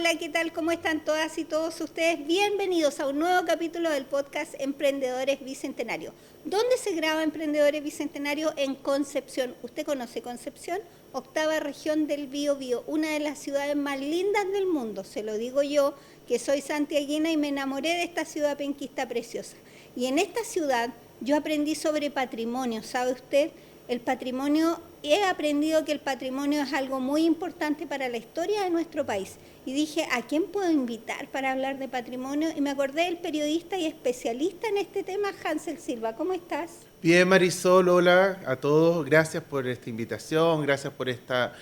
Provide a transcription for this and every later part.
Hola, ¿qué tal? ¿Cómo están todas y todos ustedes? Bienvenidos a un nuevo capítulo del podcast Emprendedores Bicentenario. ¿Dónde se graba Emprendedores Bicentenario? En Concepción. ¿Usted conoce Concepción? Octava región del Biobío, una de las ciudades más lindas del mundo. Se lo digo yo, que soy santiaguina y me enamoré de esta ciudad penquista preciosa. Y en esta ciudad yo aprendí sobre patrimonio, ¿sabe usted? El patrimonio, he aprendido que el patrimonio es algo muy importante para la historia de nuestro país. Y dije, ¿a quién puedo invitar para hablar de patrimonio? Y me acordé del periodista y especialista en este tema, Hansel Silva. ¿Cómo estás? Bien, Marisol, hola a todos. Gracias por esta invitación, gracias por esta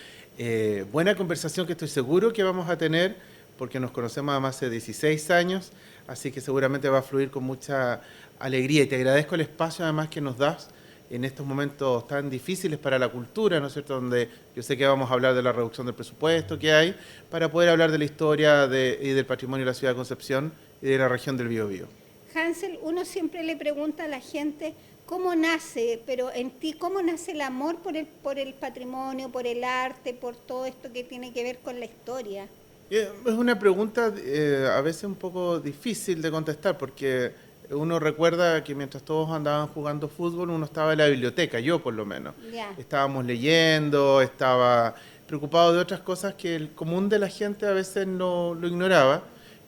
buena conversación que estoy seguro que vamos a tener, porque nos conocemos hace más de 16 años, así que seguramente va a fluir con mucha alegría. Y te agradezco el espacio además que nos das en estos momentos tan difíciles para la cultura, ¿no es cierto?, donde yo sé que vamos a hablar de la reducción del presupuesto que hay, para poder hablar de la historia y del patrimonio de la ciudad de Concepción y de la región del Biobío. Hansel, uno siempre le pregunta a la gente cómo nace, pero en ti, ¿cómo nace el amor por el patrimonio, por el arte, por todo esto que tiene que ver con la historia? Es una pregunta a veces un poco difícil de contestar, porque uno recuerda que mientras todos andaban jugando fútbol, uno estaba en la biblioteca, yo por lo menos. Ya. Estábamos leyendo, estaba preocupado de otras cosas que el común de la gente a veces no lo ignoraba.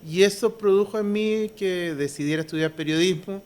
Y eso produjo en mí que decidiera estudiar periodismo.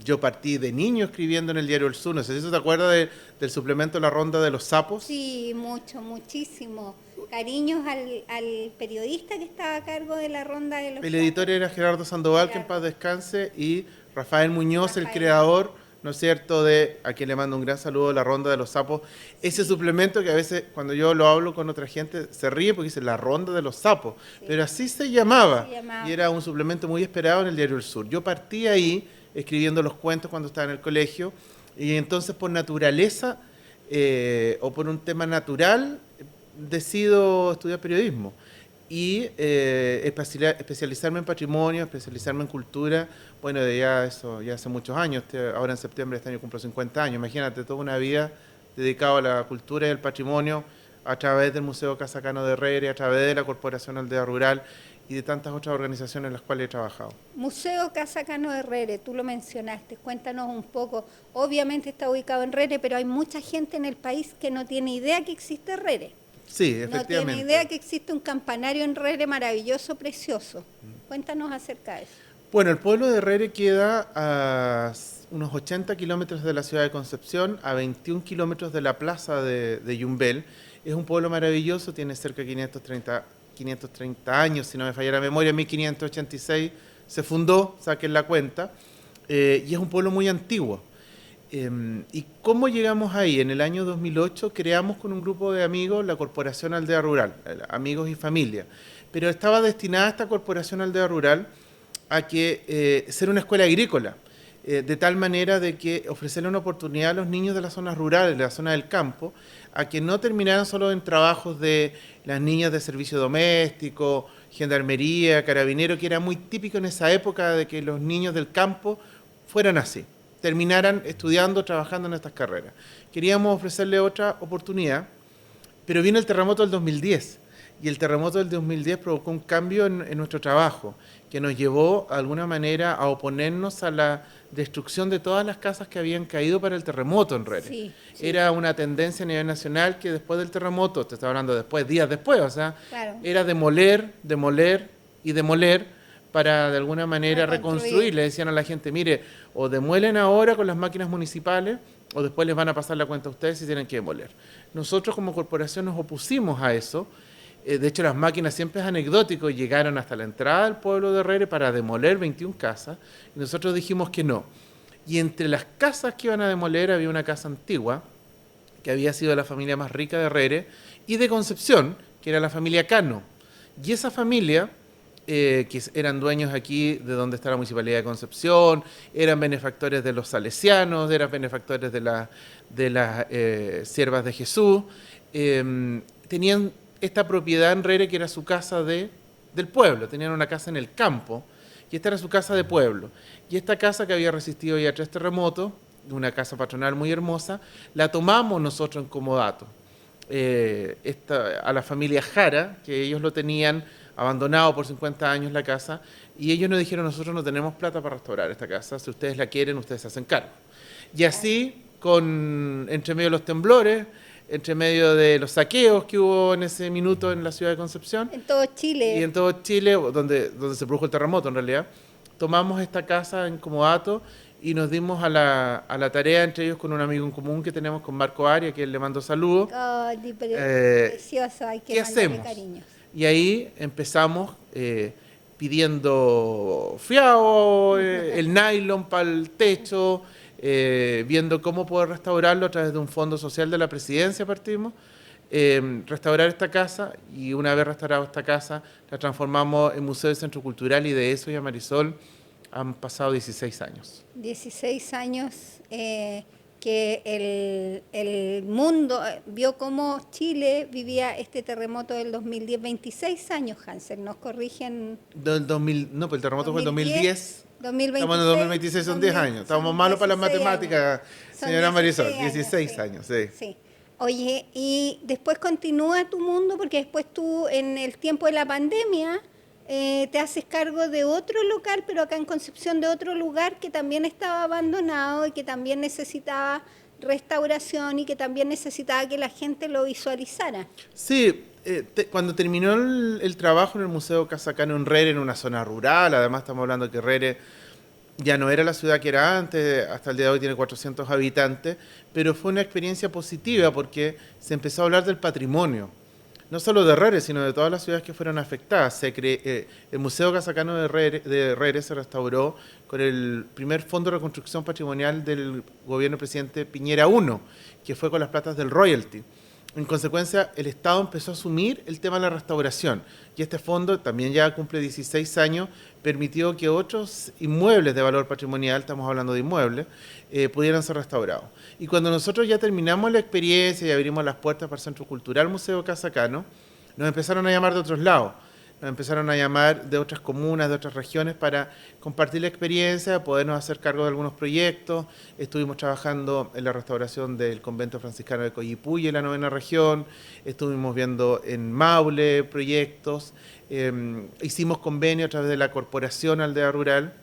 Yo partí de niño escribiendo en el diario El Sur. No sé si te acuerdas del suplemento La Ronda de los Sapos. Sí, mucho, muchísimo. Cariños al periodista que estaba a cargo de la ronda de los El editor era Gerardo Sandoval, que en paz descanse, y Rafael Muñoz, el creador, ¿no es cierto?, a quien le mando un gran saludo, La Ronda de los Sapos. Ese suplemento que a veces cuando yo lo hablo con otra gente se ríe porque dice La Ronda de los Sapos, sí. Pero así se llamaba, y era un suplemento muy esperado en el diario El Sur. Yo partí ahí escribiendo los cuentos cuando estaba en el colegio, y entonces por naturaleza o por un tema natural decido estudiar periodismo y especializarme en patrimonio, especializarme en cultura. Bueno, ya hace muchos años, ahora en septiembre de este año cumplo 50 años, imagínate, toda una vida dedicada a la cultura y al patrimonio a través del Museo Casa Cano de Herrera, a través de la Corporación Aldea Rural y de tantas otras organizaciones en las cuales he trabajado. Museo Casa Cano de Herrera, tú lo mencionaste, cuéntanos un poco. Obviamente está ubicado en Herrera, pero hay mucha gente en el país que no tiene idea que existe Herrera. Sí, efectivamente. No tiene idea que existe un campanario en Herrera maravilloso, precioso. Cuéntanos acerca de eso. Bueno, el pueblo de Herrera queda a unos 80 kilómetros de la ciudad de Concepción, a 21 kilómetros de la plaza de Yumbel. Es un pueblo maravilloso, tiene cerca de 530 años, si no me falla la memoria, en 1586 se fundó, saquen la cuenta, y es un pueblo muy antiguo. ¿Y cómo llegamos ahí? En el año 2008 creamos con un grupo de amigos la Corporación Aldea Rural, amigos y familia, pero estaba destinada esta Corporación Aldea Rural a que ser una escuela agrícola, de tal manera de que ofrecerle una oportunidad a los niños de las zonas rurales, de la zona del campo, a que no terminaran solo en trabajos de las niñas de servicio doméstico, gendarmería, carabinero, que era muy típico en esa época de que los niños del campo fueran así, terminaran estudiando, trabajando en estas carreras. Queríamos ofrecerle otra oportunidad, pero vino el terremoto del 2010, y el terremoto del 2010 provocó un cambio en nuestro trabajo, que nos llevó, de alguna manera, a oponernos a la destrucción de todas las casas que habían caído para el terremoto en Herrera. Sí. Era una tendencia a nivel nacional que después del terremoto, te estoy hablando días después, o sea, claro, era demoler y demoler para, de alguna manera, reconstruir. Le decían a la gente, mire, o demuelen ahora con las máquinas municipales, o después les van a pasar la cuenta a ustedes si tienen que demoler. Nosotros como corporación nos opusimos a eso. De hecho, las máquinas, siempre es anecdótico, llegaron hasta la entrada del pueblo de Herrera para demoler 21 casas, y nosotros dijimos que no. Y entre las casas que iban a demoler había una casa antigua, que había sido la familia más rica de Herrera, y de Concepción, que era la familia Cano. Y esa familia, que eran dueños aquí de donde está la Municipalidad de Concepción, eran benefactores de los salesianos, eran benefactores de las siervas de Jesús, tenían esta propiedad en Herrera que era su casa del pueblo, tenían una casa en el campo, y esta era su casa de pueblo. Y esta casa, que había resistido ya 3 terremotos, una casa patronal muy hermosa, la tomamos nosotros en comodato. a la familia Jara, que ellos lo tenían abandonado por 50 años la casa, y ellos nos dijeron, nosotros no tenemos plata para restaurar esta casa, si ustedes la quieren, ustedes se hacen cargo. Y así, entre medio de los temblores, entre medio de los saqueos que hubo en ese minuto en la ciudad de Concepción. En todo Chile. Y en todo Chile, donde se produjo el terremoto en realidad, tomamos esta casa en comodato y nos dimos a la tarea, entre ellos con un amigo en común que tenemos, con Marco Aria, que le mando saludos. Oh, precioso, hay que ¿qué mandarle hacemos? cariños. Y ahí empezamos pidiendo fiado, el nylon para el techo, viendo cómo poder restaurarlo a través de un fondo social de la presidencia partimos, restaurar esta casa, y una vez restaurada esta casa la transformamos en museo y centro cultural, y de eso ya, Marisol, han pasado 16 años. 16 años que el mundo vio cómo Chile vivía este terremoto del 2010. 26 años, Hansel, nos corrigen. Del 2000, no, pues el terremoto fue en 2010. 2026, Estamos en el 2026, son 10 años. Estamos malos para las matemáticas, señora Marisol. 16 años, sí. Sí. Oye, y después continúa tu mundo, porque después tú, en el tiempo de la pandemia, te haces cargo de otro local, pero acá en Concepción, de otro lugar que también estaba abandonado y que también necesitaba restauración y que también necesitaba que la gente lo visualizara. Sí, cuando terminó el trabajo en el Museo Casacano en Rere, en una zona rural, además estamos hablando de que Rere ya no era la ciudad que era antes, hasta el día de hoy tiene 400 habitantes, pero fue una experiencia positiva porque se empezó a hablar del patrimonio, no solo de Rere, sino de todas las ciudades que fueron afectadas. El Museo Casacano de Rere se restauró con el primer Fondo de Reconstrucción Patrimonial del gobierno del presidente Piñera I, que fue con las platas del royalty. En consecuencia, el Estado empezó a asumir el tema de la restauración, y este fondo, también ya cumple 16 años, permitió que otros inmuebles de valor patrimonial, estamos hablando de inmuebles, pudieran ser restaurados. Y cuando nosotros ya terminamos la experiencia y abrimos las puertas para el Centro Cultural Museo Casacano, nos empezaron a llamar de otros lados. Nos empezaron a llamar de otras comunas, de otras regiones, para compartir la experiencia, podernos hacer cargo de algunos proyectos. Estuvimos trabajando en la restauración del convento franciscano de Coyipulli, en la 9ª región. Estuvimos viendo en Maule proyectos. Hicimos convenio a través de la Corporación Aldea Rural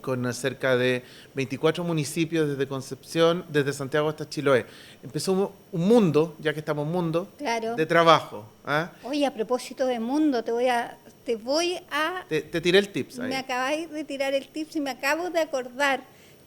con cerca de 24 municipios desde Concepción, desde Santiago hasta Chiloé. Empezó un mundo, ya que estamos en mundo, claro, de trabajo. ¿Ah? Oye, a propósito de mundo, te voy a... Te tiré el tips ahí. Me acabáis de tirar el tips y me acabo de acordar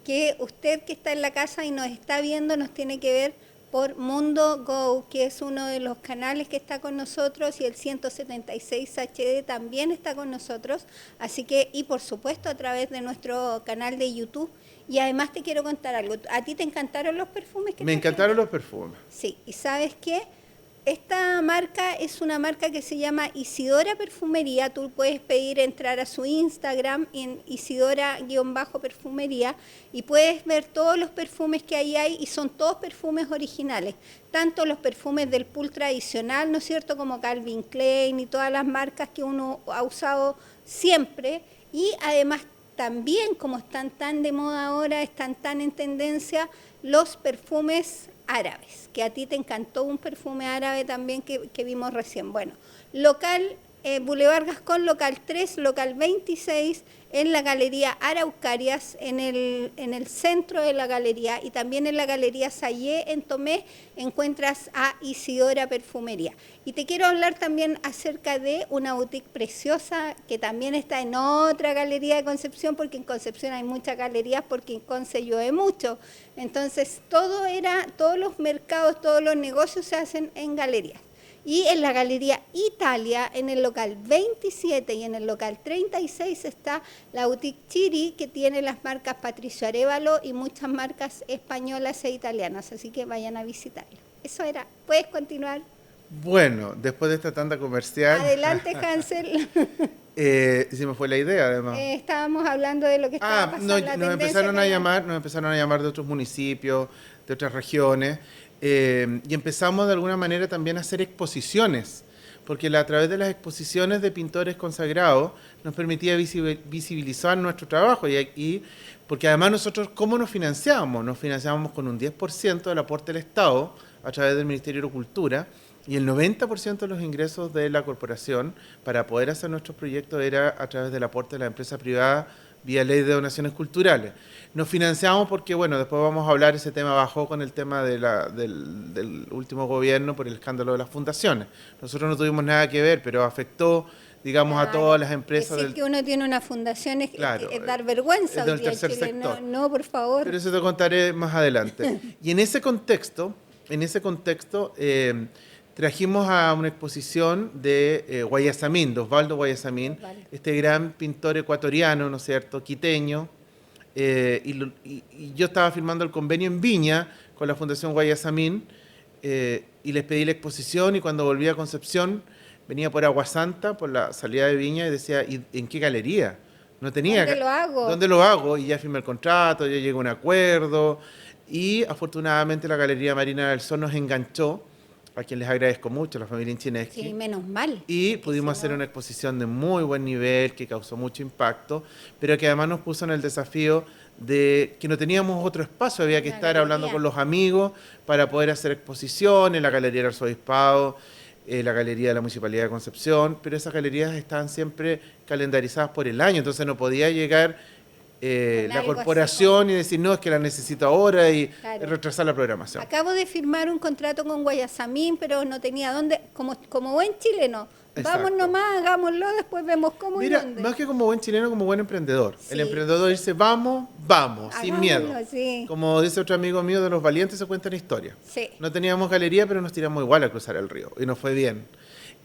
que usted que está en la casa y nos está viendo nos tiene que ver por Mundo Go, que es uno de los canales que está con nosotros, y el 176 HD también está con nosotros, así que, y por supuesto a través de nuestro canal de YouTube. Y además te quiero contar algo, ¿a ti te encantaron los perfumes? Me encantaron los perfumes. Sí, y ¿sabes qué? Esta marca es una marca que se llama Isidora Perfumería. Tú puedes pedir entrar a su Instagram en Isidora-perfumería y puedes ver todos los perfumes que ahí hay, y son todos perfumes originales. Tanto los perfumes del pool tradicional, ¿no es cierto?, como Calvin Klein y todas las marcas que uno ha usado siempre. Y además también, como están tan de moda ahora, están tan en tendencia, los perfumes árabes, que a ti te encantó un perfume árabe también que vimos recién. Bueno, local Boulevard Gascón, local 3, local 26, en la Galería Araucarias, en el centro de la galería, y también en la Galería Sayé, en Tomé, encuentras a Isidora Perfumería. Y te quiero hablar también acerca de una boutique preciosa que también está en otra galería de Concepción, porque en Concepción hay muchas galerías, porque en Conce llueve mucho. Entonces, todos los mercados, todos los negocios se hacen en galerías. Y en la Galería Italia, en el local 27 y en el local 36, está la boutique Chiri, que tiene las marcas Patricio Arévalo y muchas marcas españolas e italianas, así que vayan a visitarlo. Eso era. ¿Puedes continuar? Bueno, después de esta tanda comercial... Adelante, Hansel. Se me fue la idea, además. Estábamos hablando de lo que estaba pasando. Nos empezaron a llamar de otros municipios, de otras regiones, y empezamos de alguna manera también a hacer exposiciones, porque a través de las exposiciones de pintores consagrados nos permitía visibilizar nuestro trabajo y porque además nosotros, ¿cómo nos financiábamos? Nos financiábamos con un 10% del aporte del Estado a través del Ministerio de Cultura y el 90% de los ingresos de la corporación para poder hacer nuestros proyectos era a través del aporte de la empresa privada vía ley de donaciones culturales. Nos financiamos porque, bueno, después vamos a hablar, ese tema bajó con el tema del último gobierno por el escándalo de las fundaciones. Nosotros no tuvimos nada que ver, pero afectó, digamos, a todas las empresas. Decir que uno tiene una fundación es dar es vergüenza del hoy día en tercer Chile. sector. No, por favor. Pero eso te contaré más adelante. Y en ese contexto, trajimos a una exposición de Guayasamín, de Osvaldo Guayasamín, este gran pintor ecuatoriano, ¿no es cierto?, quiteño, y yo estaba firmando el convenio en Viña con la Fundación Guayasamín, y les pedí la exposición, y cuando volví a Concepción, venía por Agua Santa, por la salida de Viña, y decía, ¿y en qué galería? No tenía. ¿Dónde lo hago? ¿Dónde lo hago? Y ya firmé el contrato, ya llegó a un acuerdo, y afortunadamente la Galería Marina del Sol nos enganchó, a quien les agradezco mucho, la familia Inchinesky. Sí, menos mal. Y pudimos hacer una exposición de muy buen nivel, que causó mucho impacto, pero que además nos puso en el desafío de que no teníamos otro espacio, había que estar hablando con los amigos para poder hacer exposiciones, la Galería del Arzobispado, la Galería de la Municipalidad de Concepción, pero esas galerías estaban siempre calendarizadas por el año, entonces no podía llegar la corporación y decir, no, es que la necesito ahora y retrasar la programación. Acabo de firmar un contrato con Guayasamín, pero no tenía dónde, como buen chileno. Exacto. Vamos nomás, hagámoslo, después vemos cómo y dónde. Más que como buen chileno, como buen emprendedor. Sí. El emprendedor dice, vamos, sin miedo. Sí. Como dice otro amigo mío, de los valientes se cuentan historias. Sí. No teníamos galería, pero nos tiramos igual a cruzar el río y nos fue bien.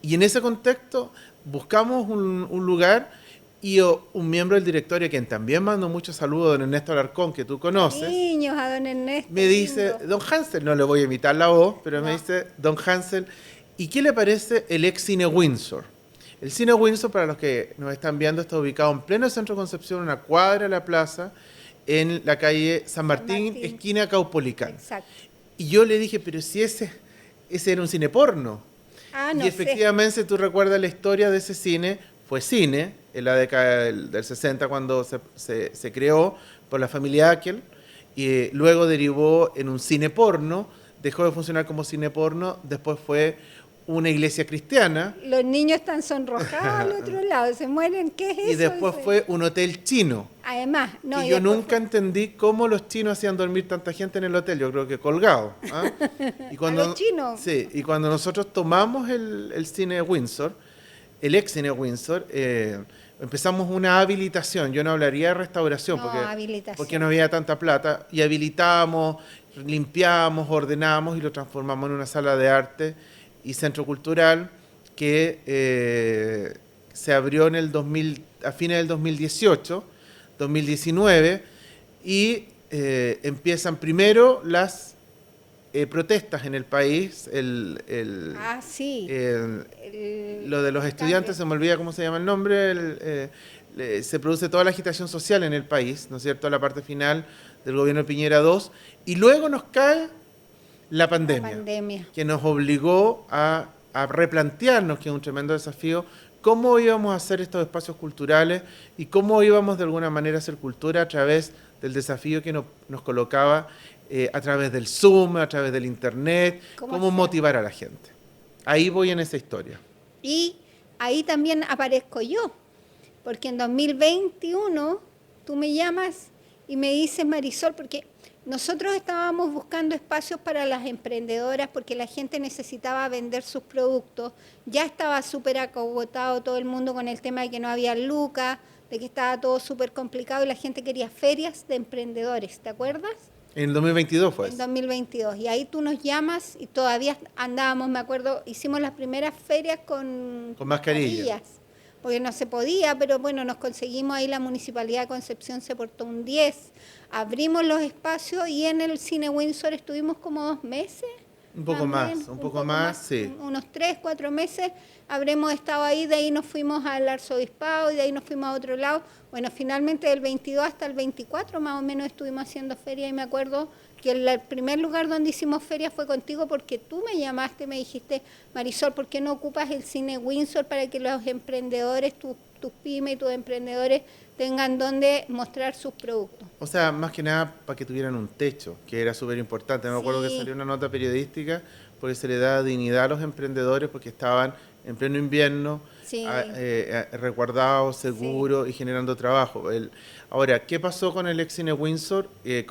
Y en ese contexto buscamos un lugar y un miembro del directorio, quien también mando muchos saludos, don Ernesto Alarcón, que tú conoces. Niños, a don Ernesto. Me dice, don Hansel, no le voy a imitar la voz, pero me dice, don Hansel, ¿y qué le parece el ex Cine Windsor? El Cine Windsor, para los que nos están viendo, está ubicado en pleno centro de Concepción, una cuadra de la plaza, en la calle San Martín, esquina Caupolicán. Exacto. Y yo le dije, pero si ese era un cine porno. No y efectivamente, tú recuerdas la historia de ese cine, fue cine, en la década del 60, cuando se creó por la familia Akel, y luego derivó en un cine porno, dejó de funcionar como cine porno, después fue una iglesia cristiana. Los niños están sonrojados al otro lado, se mueren, ¿qué es eso? Y después fue un hotel chino. Además, no. Y yo nunca entendí cómo los chinos hacían dormir tanta gente en el hotel, yo creo que colgado. Y cuando, ¿a los chinos? Sí, y cuando nosotros tomamos el cine Windsor, el ex cine Windsor, empezamos una habilitación. Yo no hablaría de restauración porque no había tanta plata. Y habilitamos, limpiamos, ordenamos y lo transformamos en una sala de arte y centro cultural que se abrió en a fines del 2018, 2019, y empiezan primero las protestas en el país, lo de los estudiantes, se me olvida cómo se llama el nombre, se produce toda la agitación social en el país, ¿no es cierto?, la parte final del gobierno de Piñera II, y luego nos cae la pandemia, que nos obligó a replantearnos, que es un tremendo desafío, cómo íbamos a hacer estos espacios culturales y cómo íbamos de alguna manera a hacer cultura a través del desafío que nos colocaba a través del Zoom, a través del Internet, cómo motivar a la gente. Ahí voy en esa historia. Y ahí también aparezco yo, porque en 2021 tú me llamas y me dices, Marisol, porque nosotros estábamos buscando espacios para las emprendedoras porque la gente necesitaba vender sus productos, ya estaba súper acogotado todo el mundo con el tema de que no había lucas, de que estaba todo súper complicado y la gente quería ferias de emprendedores, ¿te acuerdas? En 2022 fue. En 2022. Y ahí tú nos llamas y todavía andábamos, me acuerdo, hicimos las primeras ferias con mascarillas. Porque no se podía, pero bueno, nos conseguimos ahí, la Municipalidad de Concepción se portó un 10. Abrimos los espacios y en el Cine Windsor estuvimos como 2 meses. Un poco más, sí. Unos 3, 4 meses habremos estado ahí, de ahí nos fuimos al Arzobispado y de ahí nos fuimos a otro lado. Bueno, finalmente del 22 hasta el 24 más o menos estuvimos haciendo feria y me acuerdo que el primer lugar donde hicimos feria fue contigo porque tú me llamaste, me dijiste, Marisol, ¿por qué no ocupas el Cine Windsor para que los emprendedores, tus pymes y tus emprendedores tengan donde mostrar sus productos? O sea, más que nada para que tuvieran un techo, que era súper importante. Me acuerdo que salió una nota periodística porque se le da dignidad a los emprendedores porque estaban en pleno invierno, resguardados, seguros y generando trabajo. Ahora, ¿qué pasó con el ex Cine Windsor? Y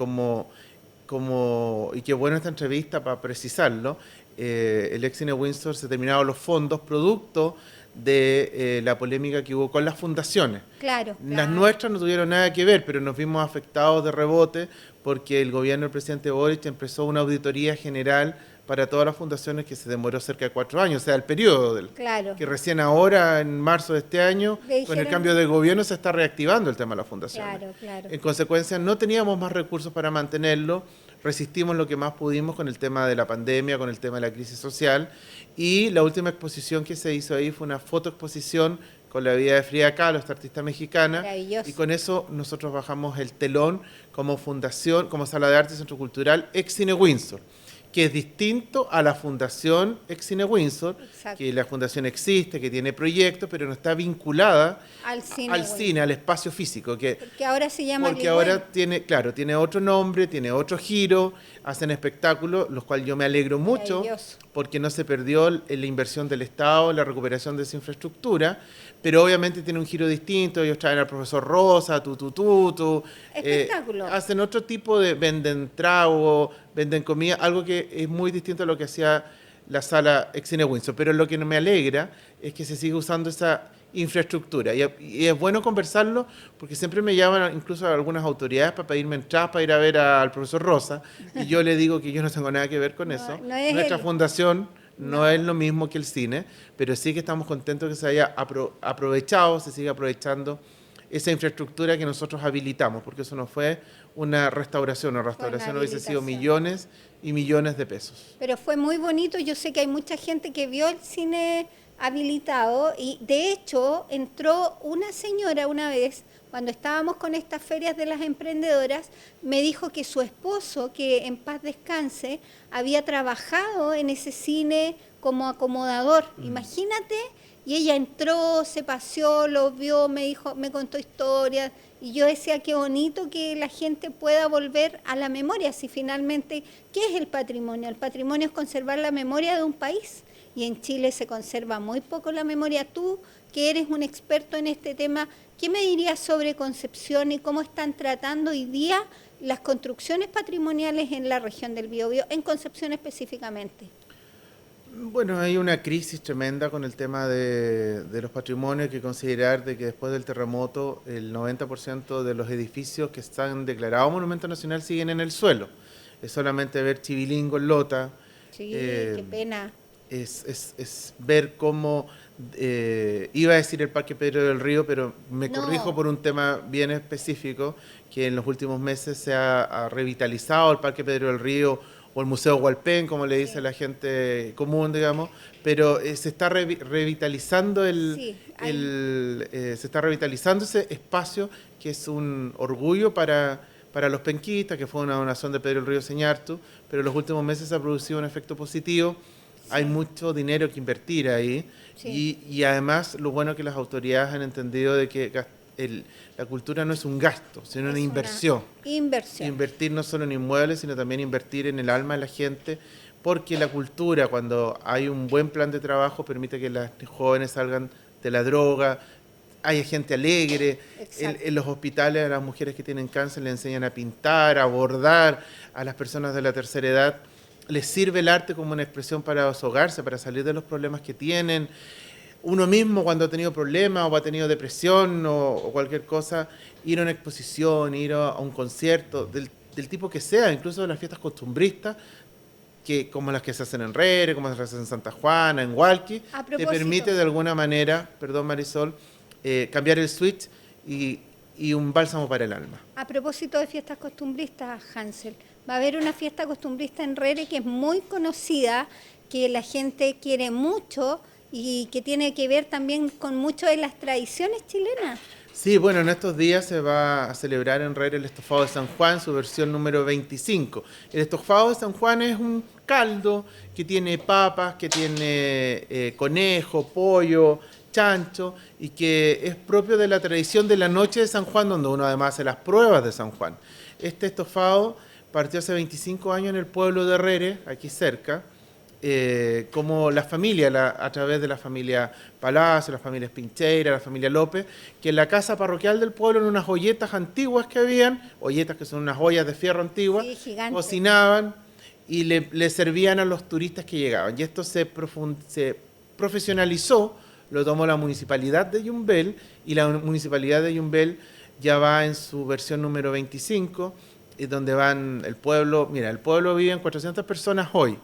qué bueno esta entrevista para precisarlo, el ex Cine Windsor se terminaron los fondos producto de la polémica que hubo con las fundaciones. Claro. Las nuestras no tuvieron nada que ver, pero nos vimos afectados de rebote porque el gobierno del presidente Boric empezó una auditoría general para todas las fundaciones que se demoró cerca de 4 años, o sea, el periodo que recién ahora, en marzo de este año, con el cambio de gobierno se está reactivando el tema de las fundaciones. Claro. En consecuencia, no teníamos más recursos para mantenerlo, resistimos lo que más pudimos con el tema de la pandemia, con el tema de la crisis social, y la última exposición que se hizo ahí fue una fotoexposición con la vida de Frida Kahlo, esta artista mexicana, y con eso nosotros bajamos el telón como fundación, como sala de arte y centro cultural ex Cine Windsor, que es distinto a la Fundación Ex Cine Windsor, que la fundación existe, que tiene proyectos, pero no está vinculada al cine, al espacio físico. Porque ahora se llama Porque ahora tiene otro nombre, tiene otro giro, hacen espectáculos, los cuales yo me alegro mucho, porque no se perdió la inversión del Estado, la recuperación de esa infraestructura, pero obviamente tiene un giro distinto, ellos traen al profesor Rosa, espectáculo. Hacen otro tipo de, venden trago, venden comida, algo que es muy distinto a lo que hacía la sala Ex Cine Windsor, pero lo que me alegra es que se sigue usando esa infraestructura y es bueno conversarlo porque siempre me llaman incluso algunas autoridades para pedirme entradas para ir a ver al profesor Rosa y yo le digo que yo no tengo nada que ver con eso. Nuestra fundación no es lo mismo que el cine, pero sí que estamos contentos que se haya aprovechado, se siga aprovechando esa infraestructura que nosotros habilitamos, porque eso no fue una restauración hubiese sido millones y millones de pesos. Pero fue muy bonito, yo sé que hay mucha gente que vio el cine habilitado y de hecho entró una señora una vez, cuando estábamos con estas ferias de las emprendedoras, me dijo que su esposo, que en paz descanse, había trabajado en ese cine como acomodador. Imagínate, y ella entró, se paseó, lo vio, me contó historias, y yo decía qué bonito que la gente pueda volver a la memoria, si finalmente, ¿qué es el patrimonio? El patrimonio es conservar la memoria de un país, y en Chile se conserva muy poco la memoria. Tú, que eres un experto en este tema, ¿qué me dirías sobre Concepción y cómo están tratando hoy día las construcciones patrimoniales en la región del Biobío, en Concepción específicamente? Bueno, hay una crisis tremenda con el tema de los patrimonios. Hay que considerar de que después del terremoto el 90% de los edificios que están declarados Monumento Nacional siguen en el suelo. Es solamente ver Chivilingo en Lota. Sí, qué pena. Es ver cómo, iba a decir el Parque Pedro del Río, pero me corrijo por un tema bien específico, que en los últimos meses se ha revitalizado el Parque Pedro del Río, o el Museo Hualpén, como le dice la gente común, digamos, pero se está revitalizando se está revitalizando ese espacio que es un orgullo para los penquistas, que fue una donación de Pedro del Río Señartu, pero en los últimos meses se ha producido un efecto positivo. Hay mucho dinero que invertir ahí y además lo bueno es que las autoridades han entendido de que la cultura no es un gasto, sino una inversión. Invertir no solo en inmuebles, sino también invertir en el alma de la gente, porque la cultura, cuando hay un buen plan de trabajo, permite que las jóvenes salgan de la droga, hay gente alegre. En los hospitales a las mujeres que tienen cáncer le enseñan a pintar, a bordar, a las personas de la tercera edad les sirve el arte como una expresión para desahogarse, para salir de los problemas que tienen. Uno mismo cuando ha tenido problemas o ha tenido depresión o cualquier cosa, ir a una exposición, ir a un concierto, del tipo que sea, incluso de las fiestas costumbristas, como las que se hacen en Rere, como las que se hacen en Santa Juana, en Hualqui, te permite de alguna manera, perdón Marisol, cambiar el switch y un bálsamo para el alma. A propósito de fiestas costumbristas, Hansel, va a haber una fiesta costumbrista en Rere que es muy conocida, que la gente quiere mucho y que tiene que ver también con mucho de las tradiciones chilenas. Sí, bueno, en estos días se va a celebrar en Rere el estofado de San Juan, su versión número 25. El estofado de San Juan es un caldo que tiene papas, que tiene conejo, pollo, chancho, y que es propio de la tradición de la noche de San Juan, donde uno además hace las pruebas de San Juan. Este estofado partió hace 25 años en el pueblo de Rere, aquí cerca, como la familia, a través de la familia Palacio, la familia Espincheira, la familia López, que en la casa parroquial del pueblo, en unas olletas antiguas que habían, olletas que son unas ollas de fierro antiguas, Sí, gigante. cocinaban y le servían a los turistas que llegaban. Y esto se profesionalizó, lo tomó la municipalidad de Yumbel, y la municipalidad de Yumbel ya va en su versión número 25, donde van el pueblo, mira, el pueblo vive en 400 personas hoy.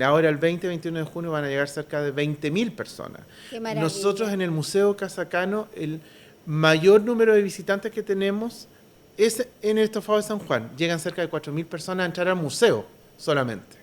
Ahora el 20-21 de junio van a llegar cerca de 20.000 personas. Qué maravilla. Nosotros en el Museo Casacano, el mayor número de visitantes que tenemos es en el estofado de San Juan. Llegan cerca de 4.000 personas a entrar al museo solamente.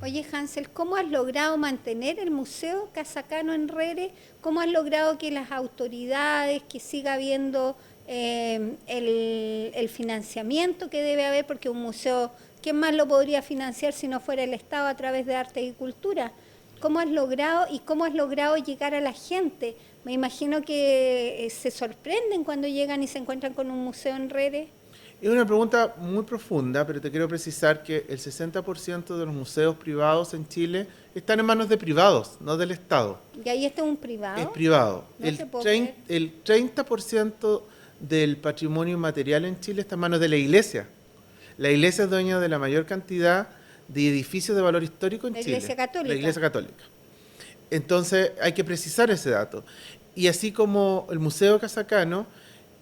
Oye, Hansel, ¿cómo has logrado mantener el Museo Casacano en Rere? ¿Cómo has logrado que las autoridades, que siga habiendo el financiamiento que debe haber? Porque un museo, ¿quién más lo podría financiar si no fuera el Estado a través de arte y cultura? ¿Cómo has logrado llegar a la gente? Me imagino que se sorprenden cuando llegan y se encuentran con un museo en Rere. Es una pregunta muy profunda, pero te quiero precisar que el 60% de los museos privados en Chile están en manos de privados, no del Estado. ¿Y ahí está un privado? Es privado. No te puedo creer. El 30% del patrimonio inmaterial en Chile está en manos de la Iglesia. La Iglesia es dueña de la mayor cantidad de edificios de valor histórico en La Chile. Iglesia Católica. La Iglesia Católica. Entonces hay que precisar ese dato. Y así como el Museo Casacano,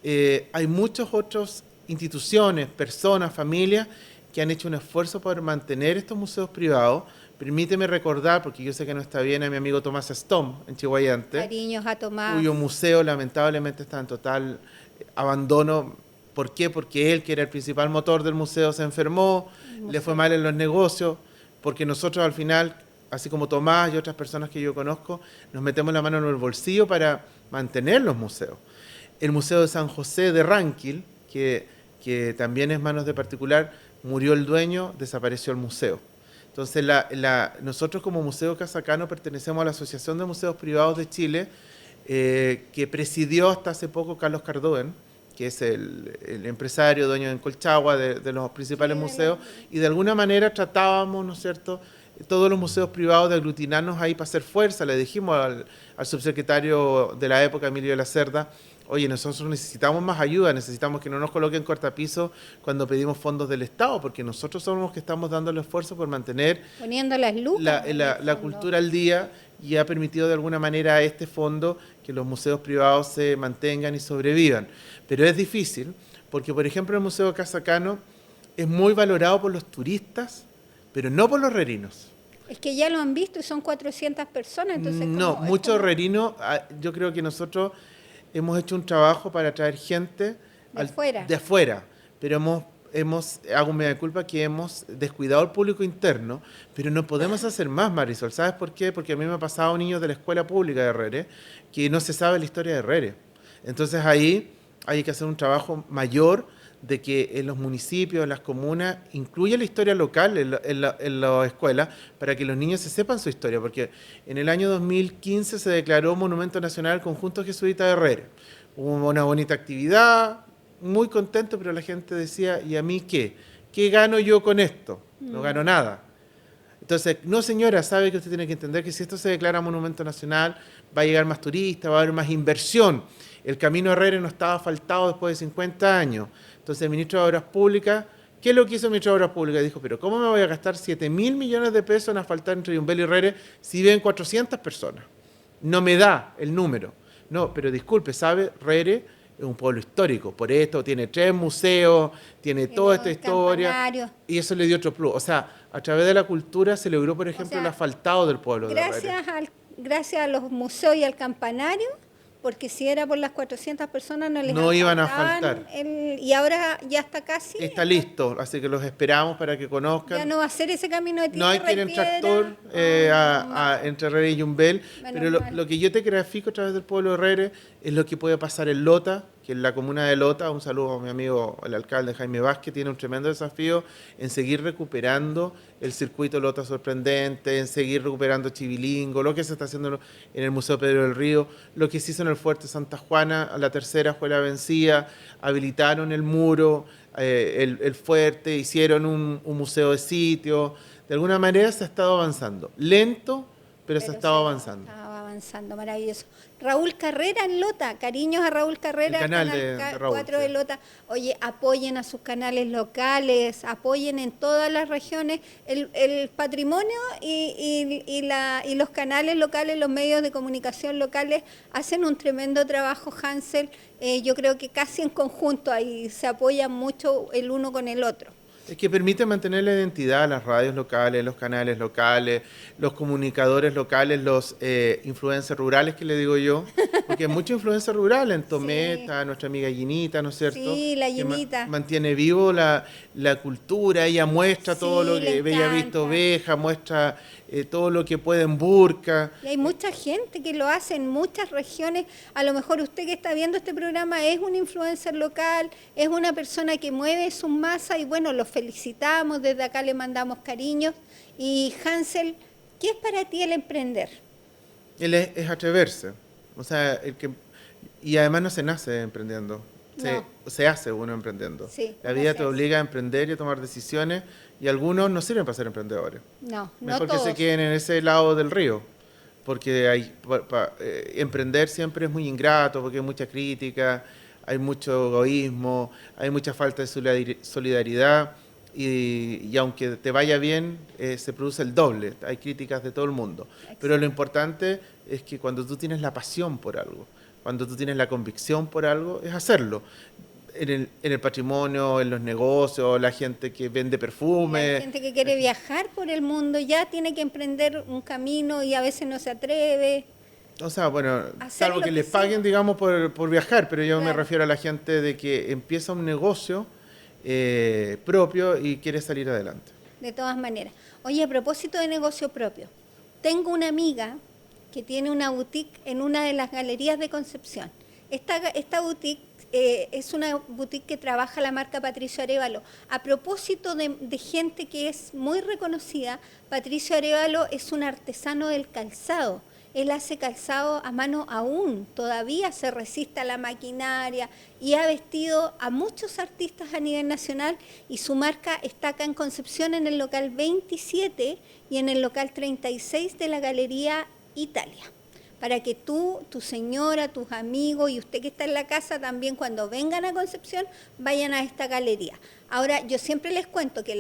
hay muchas otras instituciones, personas, familias que han hecho un esfuerzo por mantener estos museos privados. Permíteme recordar, porque yo sé que no está bien, a mi amigo Tomás Stom en Chihuayante, Cariños a Tomás. cuyo museo lamentablemente está en total abandono. ¿Por qué? Porque él, que era el principal motor del museo, se enfermó, le fue mal en los negocios, porque nosotros al final, así como Tomás y otras personas que yo conozco, nos metemos la mano en el bolsillo para mantener los museos. El Museo de San José de Ranquil, que también es manos de particular, murió el dueño, desapareció el museo. Entonces, nosotros como Museo Casacano pertenecemos a la Asociación de Museos Privados de Chile, que presidió hasta hace poco Carlos Cardoen, que es el empresario, dueño en Colchagua, de los principales museos, y de alguna manera tratábamos, ¿no es cierto?, todos los museos privados de aglutinarnos ahí para hacer fuerza. Le dijimos al subsecretario de la época, Emilio de la Cerda, oye, nosotros necesitamos más ayuda, necesitamos que no nos coloquen cortapiso cuando pedimos fondos del Estado, porque nosotros somos los que estamos dando el esfuerzo por mantener Poniendo las lucas. la cultura al día, y ha permitido de alguna manera a este fondo que los museos privados se mantengan y sobrevivan. Pero es difícil, porque por ejemplo el Museo Casacano es muy valorado por los turistas, pero no por los rerinos. Es que ya lo han visto y son 400 personas, entonces... No, muchos rerinos, yo creo que nosotros hemos hecho un trabajo para traer gente de afuera, pero hago mea culpa que hemos descuidado al público interno, pero no podemos hacer más, Marisol. ¿Sabes por qué? Porque a mí me ha pasado niños de la escuela pública de Herrere que no se sabe la historia de Herrere. Entonces ahí hay que hacer un trabajo mayor de que en los municipios, en las comunas, incluya la historia local en la escuela para que los niños se sepan su historia, porque en el año 2015 se declaró Monumento Nacional el Conjunto Jesuita de Herrere. Hubo una bonita actividad, muy contento, pero la gente decía, ¿y a mí qué? ¿Qué gano yo con esto? No gano nada. Entonces, no señora, sabe que usted tiene que entender que si esto se declara Monumento Nacional, va a llegar más turistas, va a haber más inversión. El Camino Herrere no estaba asfaltado después de 50 años. Entonces el ministro de Obras Públicas, ¿qué es lo que hizo el ministro de Obras Públicas? Dijo, pero ¿cómo me voy a gastar 7.000 millones de pesos en asfaltar entre Yumbel y Herrere si viven 400 personas? No me da el número. No, pero disculpe, ¿sabe? Herrere es un pueblo histórico, por esto tiene 3 museos, tiene toda esta historia, y eso le dio otro plus. O sea, a través de la cultura se logró, por ejemplo, el asfaltado del pueblo de Herrere. Gracias a los museos y al campanario, porque si era por las 400 personas no les No iban a alcanzaban faltar. y ahora ya está casi. Está listo, así que los esperamos para que Ya conozcan. no va a ser ese camino de No hay tierra que ir y en piedra. tractor entre Herrera y Yumbel, Menos pero mal. lo que yo te grafico a través del pueblo de Herrera es lo que puede pasar en Lota, que en la comuna de Lota, un saludo a mi amigo el alcalde Jaime Vázquez, tiene un tremendo desafío en seguir recuperando el circuito Lota Sorprendente, en seguir recuperando Chivilingo, lo que se está haciendo en el Museo Pedro del Río, lo que se hizo en el Fuerte Santa Juana, a la tercera fue la vencida, habilitaron el muro, el fuerte, hicieron un museo de sitio. De alguna manera se ha estado avanzando. Lento, pero se ha estado avanzando. Estaba avanzando, maravilloso. Raúl Carrera en Lota, cariños a Raúl Carrera, El canal de Raúl, 4 de sí. Lota. Oye, apoyen a sus canales locales, apoyen en todas las regiones el patrimonio y los canales locales, los medios de comunicación locales hacen un tremendo trabajo, Hansel. Yo creo que casi en conjunto ahí se apoyan mucho el uno con el otro. Es que permite mantener la identidad, las radios locales, los canales locales, los comunicadores locales, los influencers rurales, que le digo yo, porque hay mucha influencia rural en Tometa, nuestra amiga Ginita, ¿no es cierto? Sí, la Que Ginita. mantiene vivo la cultura, ella muestra todo lo le que Bella encanta. Vista Oveja, muestra todo lo que puede en Burka. Y hay mucha gente que lo hace en muchas regiones. A lo mejor usted que está viendo este programa es un influencer local, es una persona que mueve su masa y bueno, los felicitamos, desde acá le mandamos cariños. Y Hansel, ¿qué es para ti el emprender? Él es atreverse, o sea, y además no se nace emprendiendo, se hace uno emprendiendo. Sí, La vida te obliga a emprender y a tomar decisiones y algunos no sirven para ser emprendedores. No Mejor todos. que se queden en ese lado del río, porque emprender siempre es muy ingrato, porque hay mucha crítica, hay mucho egoísmo, hay mucha falta de solidaridad y aunque te vaya bien, se produce el doble, hay críticas de todo el mundo. Pero lo importante es que cuando tú tienes la pasión por algo, cuando tú tienes la convicción por algo, es hacerlo. En el patrimonio, en los negocios, la gente que vende perfume. La gente que quiere viajar por el mundo ya tiene que emprender un camino y a veces no se atreve. O sea, bueno, Hacer salvo lo que que les sea. paguen, digamos, por viajar, pero yo me Claro. refiero a la gente de que empieza un negocio propio y quiere salir adelante. De todas maneras. Oye, a propósito de negocio propio, tengo una amiga que tiene una boutique en una de las galerías de Concepción. Esta boutique es una boutique que trabaja la marca Patricio Arévalo. A propósito de gente que es muy reconocida, Patricio Arévalo es un artesano del calzado. Él hace calzado a mano aún, todavía se resiste a la maquinaria y ha vestido a muchos artistas a nivel nacional y su marca está acá en Concepción en el local 27 y en el local 36 de la Galería Italia. Para que tú, tu señora, tus amigos y usted que está en la casa también cuando vengan a Concepción vayan a esta galería. Ahora, yo siempre les cuento que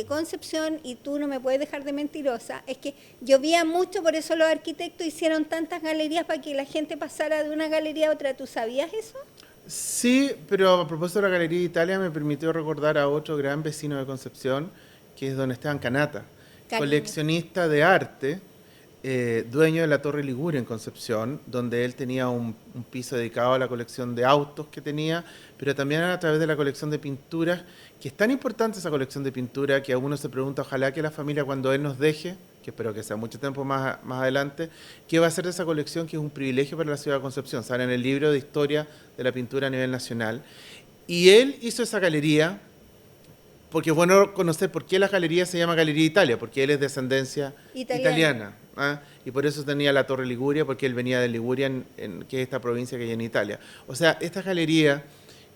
Concepción, y tú no me puedes dejar de mentirosa, es que llovía mucho, por eso los arquitectos hicieron tantas galerías para que la gente pasara de una galería a otra. ¿Tú sabías eso? Sí, pero a propósito de la Galería Italia me permitió recordar a otro gran vecino de Concepción, que es don Esteban Canata, coleccionista de arte, dueño de la Torre Liguria en Concepción, donde él tenía un piso dedicado a la colección de autos que tenía, pero también a través de la colección de pinturas, que es tan importante esa colección de pintura que a uno se pregunta, ojalá que la familia cuando él nos deje, que espero que sea mucho tiempo más adelante, ¿qué va a hacer de esa colección que es un privilegio para la ciudad de Concepción? Sale en el libro de historia de la pintura a nivel nacional. Y él hizo esa galería, porque es bueno conocer por qué la galería se llama Galería Italia, porque él es de ascendencia italiana. ¿Ah? Y por eso tenía la Torre Liguria, porque él venía de Liguria, que es esta provincia que hay en Italia. O sea, esta galería,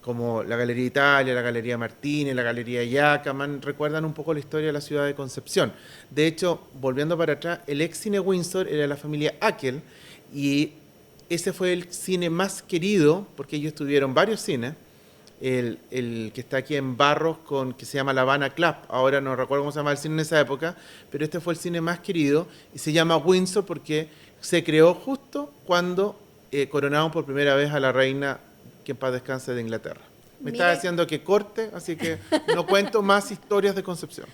como la Galería Italia, la Galería Martínez, la Galería Yacaman, recuerdan un poco la historia de la ciudad de Concepción. De hecho, volviendo para atrás, el ex cine Windsor era la familia Akel, y ese fue el cine más querido, porque ellos tuvieron varios cines, el que está aquí en Barros, que se llama La Habana Club. Ahora no recuerdo cómo se llama el cine en esa época, pero este fue el cine más querido y se llama Windsor porque se creó justo cuando coronaron por primera vez a la reina, que en paz descanse, de Inglaterra. Me está diciendo que corte, así que no cuento más historias de Concepción.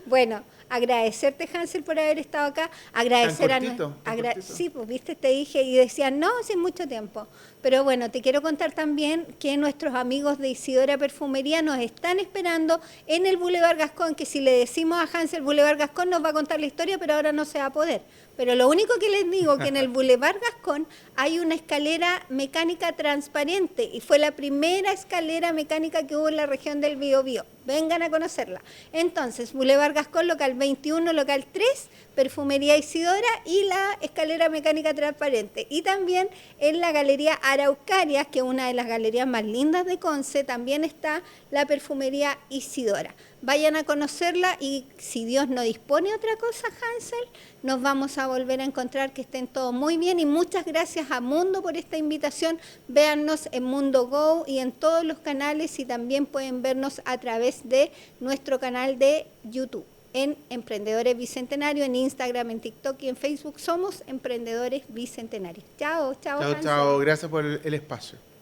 Bueno, agradecerte, Hansel, por haber estado acá, agradecer cortito. Sí, pues viste, te dije y decían, no, sin mucho tiempo. Pero bueno, te quiero contar también que nuestros amigos de Isidora Perfumería nos están esperando en el Boulevard Gascón, que si le decimos a Hansel Boulevard Gascón nos va a contar la historia, pero ahora no se va a poder. Pero lo único que les digo que en el Boulevard Gascón hay una escalera mecánica transparente y fue la primera escalera mecánica que hubo en la región del Biobío. Vengan a conocerla. Entonces, Boulevard Gascón, local 21, local 3, Perfumería Isidora y la escalera mecánica transparente. Y también en la Galería Araucarias, que es una de las galerías más lindas de Conce, también está la Perfumería Isidora. Vayan a conocerla y si Dios no dispone otra cosa, Hansel, nos vamos a volver a encontrar, que estén todos muy bien y muchas gracias a Mundo por esta invitación. Véannos en Mundo Go y en todos los canales y también pueden vernos a través de nuestro canal de YouTube en Emprendedores Bicentenarios, en Instagram, en TikTok y en Facebook somos Emprendedores Bicentenarios. Chao, chao. Chao, Hansel. chao. Gracias por el espacio.